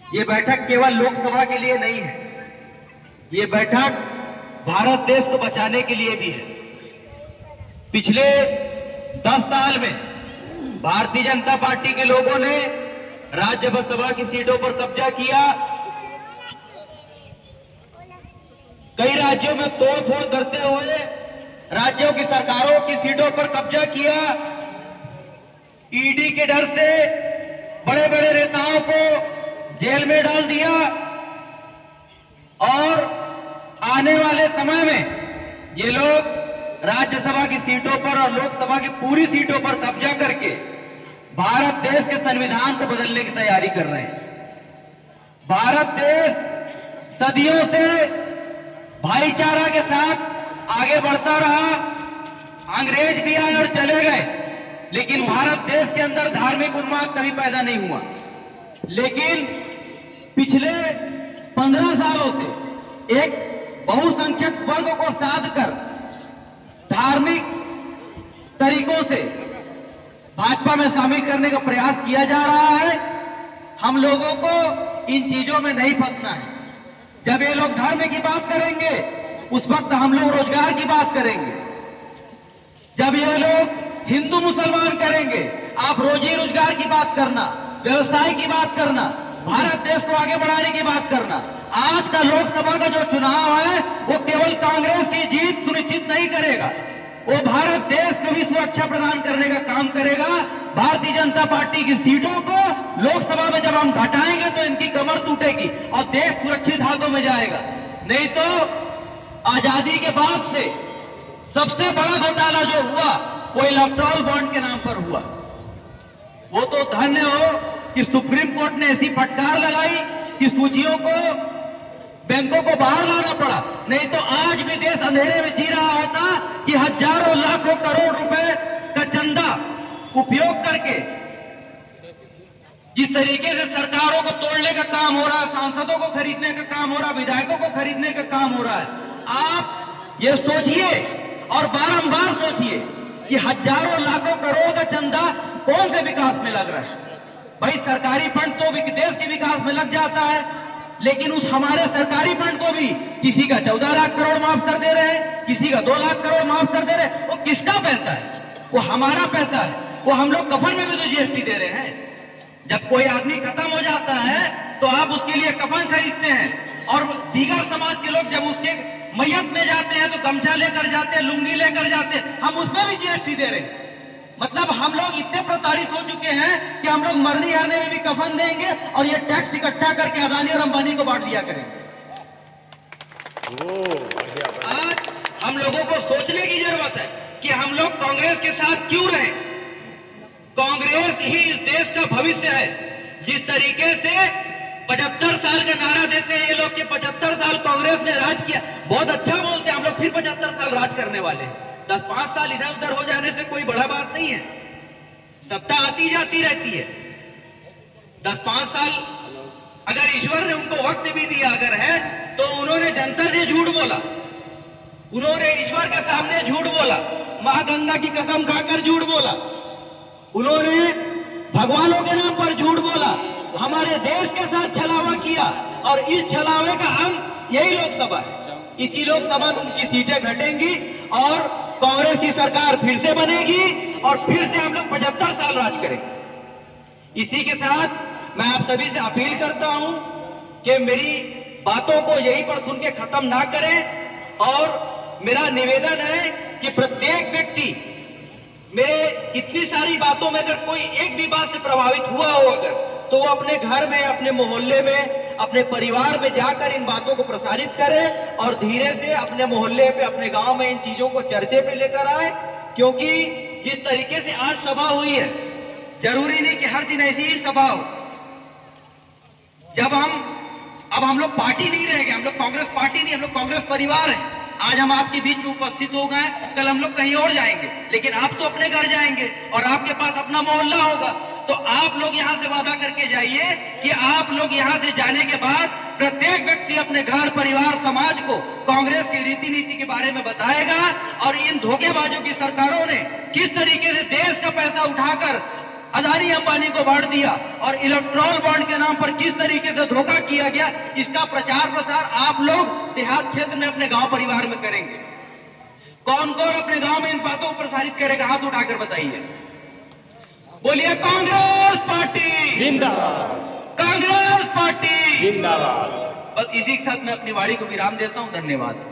ये बैठक केवल लोकसभा के लिए नहीं है, ये बैठक भारत देश को बचाने के लिए भी है। पिछले 10 साल में भारतीय जनता पार्टी के लोगों ने राज्यसभा की सीटों पर कब्जा किया, कई राज्यों में तोड़फोड़ करते हुए राज्यों की सरकारों की सीटों पर कब्जा किया। ईडी के डर से बड़े बड़े नेताओं को जेल में डाल दिया और आने वाले समय में ये लोग राज्यसभा की सीटों पर और लोकसभा की पूरी सीटों पर कब्जा करके भारत देश के संविधान को बदलने की तैयारी कर रहे हैं। भारत देश सदियों से भाईचारा के साथ आगे बढ़ता रहा, अंग्रेज भी आए और चले गए, लेकिन भारत देश के अंदर धार्मिक उन्माद कभी पैदा नहीं हुआ। लेकिन पिछले 15 सालों से एक बहुसंख्यक वर्ग को साध कर धार्मिक तरीकों से भाजपा में शामिल करने का प्रयास किया जा रहा है। हम लोगों को इन चीजों में नहीं फंसना है। जब ये लोग धर्म की बात करेंगे उस वक्त हम लोग रोजगार की बात करेंगे। जब ये लोग हिंदू मुसलमान करेंगे, आप रोजी रोजगार की बात करना, व्यवसाय की बात करना, भारत देश को आगे बढ़ाने की बात करना। आज का लोकसभा का जो चुनाव है वो केवल कांग्रेस की जीत सुनिश्चित नहीं करेगा, वो भारत देश को भी सुरक्षा प्रदान करने का काम करेगा। भारतीय जनता पार्टी की सीटों को लोकसभा में जब हम घटाएंगे तो इनकी कमर टूटेगी और देश सुरक्षित हाथों में जाएगा। नहीं तो आजादी के बाद से सबसे बड़ा घोटाला जो हुआ वो इलेक्टोरल बॉन्ड के नाम पर हुआ। वो तो धन्य हो कि सुप्रीम कोर्ट ने ऐसी फटकार लगाई कि सूचियों को, बैंकों को बाहर लाना पड़ा, नहीं तो आज भी देश अंधेरे में जी रहा होता कि हजारों लाखों करोड़ रुपए का चंदा उपयोग करके जिस तरीके से सरकारों को तोड़ने का काम हो रहा है, सांसदों को खरीदने का काम हो रहा है, विधायकों को खरीदने का काम हो रहा है। आप ये सोचिए और बारंबार सोचिए कि हजारों लाखों करोड़ का चंदा कौन से विकास में लग रहा है। भाई सरकारी फंड तो देश के विकास में लग जाता है, लेकिन उस हमारे सरकारी फंड को भी किसी का 14 लाख करोड़ माफ कर दे रहे हैं, किसी का 2 लाख करोड़ माफ कर दे रहे हैं। वो किसका पैसा है? वो हमारा पैसा है। वो हम लोग कफन में भी तो जीएसटी दे रहे हैं। जब कोई आदमी खत्म हो जाता है तो आप उसके लिए कफन खरीदते हैं, और दीगर समाज के लोग जब उसके मैयत में जाते हैं तो गमछा लेकर जाते हैं, लुंगी लेकर जाते हैं, हम उसमें भी जीएसटी दे रहे हैं। मतलब हम लोग इतने प्रताड़ित हो चुके हैं कि हम लोग मरने आने में भी कफन देंगे और ये टैक्स इकट्ठा करके अदानी और अंबानी को बांट दिया करेंगे। आज हम लोगों को सोचने की जरूरत है कि हम लोग कांग्रेस के साथ क्यों रहें। कांग्रेस ही इस देश का भविष्य है। जिस तरीके से 75 साल का नारा देते हैं ये लोग कि 75 साल कांग्रेस ने राज किया, बहुत अच्छा बोलते हैं, हम लोग फिर 75 साल राज करने वाले हैं। 10-5 साल इधर उधर हो जाने से कोई बड़ा बात नहीं है, सत्ता आती जाती रहती है। 10-5 साल अगर ईश्वर ने उनको वक्त भी दिया अगर है तो उन्होंने जनता से झूठ बोला, उन्होंने ईश्वर के सामने झूठ बोला, मां गंगा की कसम खाकर झूठ बोला, उन्होंने भगवानों के नाम पर झूठ बोला, हमारे देश के साथ छलावा किया, और इस छलावे का अंत यही लोकसभा है। इसी लोकसभा में उनकी सीटें घटेंगी और कांग्रेस की सरकार फिर से बनेगी और फिर से हम लोग 75 साल राज करेंगे। इसी के साथ मैं आप सभी से अपील करता हूं कि मेरी बातों को यहीं पर सुन के खत्म ना करें, और मेरा निवेदन है कि प्रत्येक व्यक्ति मेरे इतनी सारी बातों में अगर कोई एक भी बात से प्रभावित हुआ हो अगर, तो वो अपने घर में, अपने मोहल्ले में, अपने परिवार में जाकर इन बातों को प्रसारित करे और धीरे से अपने मोहल्ले पे, अपने गांव में इन चीजों को चर्चे पे लेकर आए। क्योंकि जिस तरीके से आज सभा हुई है, जरूरी नहीं कि हर दिन ऐसी ही सभा हो। जब अब हम लोग पार्टी नहीं रह गए, हम लोग कांग्रेस पार्टी नहीं, हम लोग कांग्रेस परिवार है। आज हम आपके बीच में उपस्थित हो गए, कल हम लोग कहीं और जाएंगे, लेकिन आप तो अपने घर जाएंगे और आपके पास अपना मोहल्ला होगा। तो आप लोग यहां से वादा करके जाइए कि आप लोग यहां से जाने के बाद प्रत्येक व्यक्ति अपने घर, परिवार, समाज को कांग्रेस की रीति नीति के बारे में बताएगा और इन धोखेबाजों की सरकारों ने किस तरीके से देश का पैसा उठाकर अदानी अंबानी को बांट दिया और इलेक्ट्रॉल बॉन्ड के नाम पर किस तरीके से धोखा किया गया, इसका प्रचार प्रसार आप लोग देहात क्षेत्र में अपने गांव परिवार में करेंगे। कौन कौन अपने गांव में इन बातों को प्रसारित करेगा, हाथ उठाकर बताइए। बोलिए कांग्रेस पार्टी जिंदाबाद, कांग्रेस पार्टी जिंदाबाद। बस इसी के साथ मैं अपनी वाणी को विराम देता हूं। धन्यवाद।